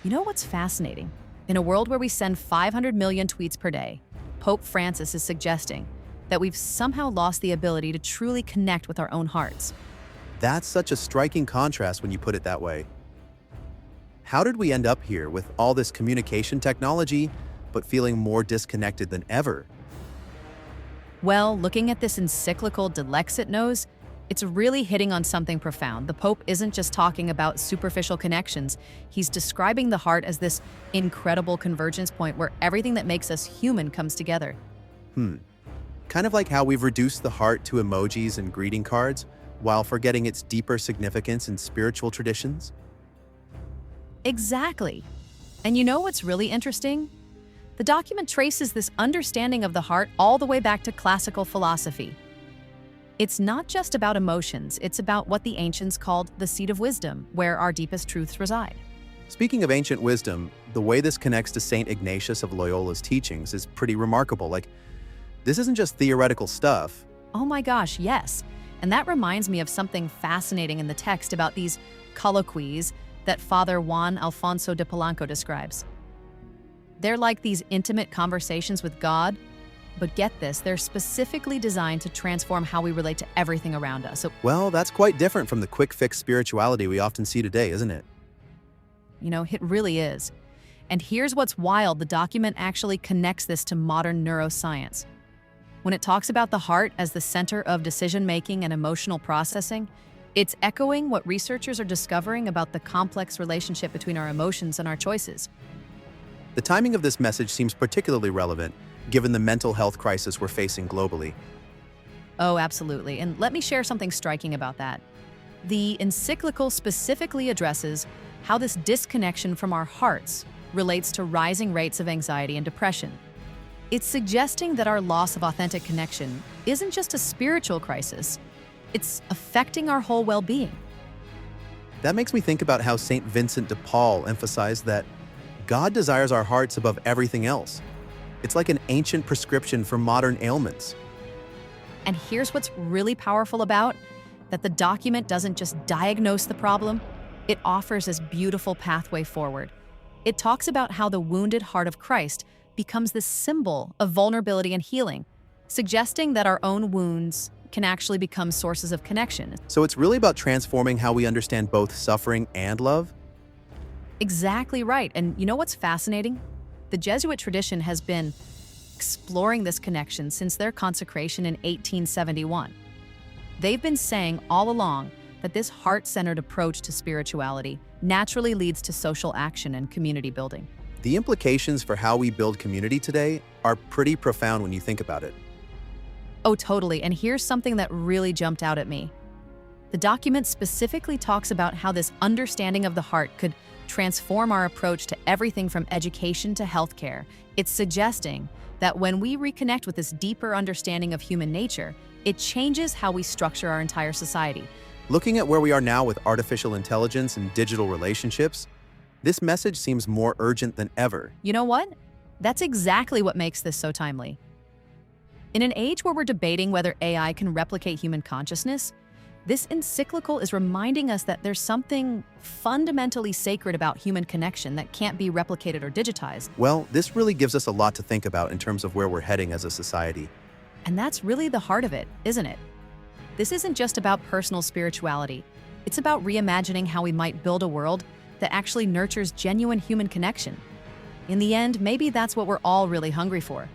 You know what's fascinating? In a world where we send 500 million tweets per day, Pope Francis is suggesting that we've somehow lost the ability to truly connect with our own hearts. That's such a striking contrast when you put it that way. How did we end up here with all this communication technology, but feeling more disconnected than ever? Well, looking at this encyclical Dilexit Nos, it's really hitting on something profound. The Pope isn't just talking about superficial connections. He's describing the heart as this incredible convergence point where everything that makes us human comes together. Kind of like how we've reduced the heart to emojis and greeting cards, while forgetting its deeper significance in spiritual traditions? Exactly. And you know what's really interesting? The document traces this understanding of the heart all the way back to classical philosophy. It's not just about emotions, it's about what the ancients called the seat of wisdom, where our deepest truths reside. Speaking of ancient wisdom, the way this connects to St. Ignatius of Loyola's teachings is pretty remarkable. This isn't just theoretical stuff. Oh my gosh, yes. And that reminds me of something fascinating in the text about these colloquies that Father Juan Alfonso de Polanco describes. They're like these intimate conversations with God, but get this, they're specifically designed to transform how we relate to everything around us. So, Well, that's quite different from the quick-fix spirituality we often see today, isn't it? it really is. And here's what's wild, the document actually connects this to modern neuroscience. When it talks about the heart as the center of decision-making and emotional processing, it's echoing what researchers are discovering about the complex relationship between our emotions and our choices. The timing of this message seems particularly relevant, given the mental health crisis we're facing globally. Oh, absolutely. And let me share something striking about that. The encyclical specifically addresses how this disconnection from our hearts relates to rising rates of anxiety and depression. It's suggesting that our loss of authentic connection isn't just a spiritual crisis, it's affecting our whole well-being. That makes me think about how St. Vincent de Paul emphasized that God desires our hearts above everything else. It's like an ancient prescription for modern ailments. And here's what's really powerful about that the document doesn't just diagnose the problem, it offers this beautiful pathway forward. It talks about how the wounded heart of Christ becomes this symbol of vulnerability and healing, suggesting that our own wounds can actually become sources of connection. So it's really about transforming how we understand both suffering and love? Exactly right. And you know what's fascinating? The Jesuit tradition has been exploring this connection since their consecration in 1871. They've been saying all along that this heart-centered approach to spirituality naturally leads to social action and community building. The implications for how we build community today are pretty profound when you think about it. Oh, totally. And here's something that really jumped out at me. The document specifically talks about how this understanding of the heart could transform our approach to everything from education to healthcare. It's suggesting that when we reconnect with this deeper understanding of human nature, it changes how we structure our entire society. Looking at where we are now with artificial intelligence and digital relationships, this message seems more urgent than ever. You know what? That's exactly what makes this so timely. In an age where we're debating whether AI can replicate human consciousness, this encyclical is reminding us that there's something fundamentally sacred about human connection that can't be replicated or digitized. Well, this really gives us a lot to think about in terms of where we're heading as a society. And that's really the heart of it, isn't it? This isn't just about personal spirituality. It's about reimagining how we might build a world that actually nurtures genuine human connection. In the end, maybe that's what we're all really hungry for.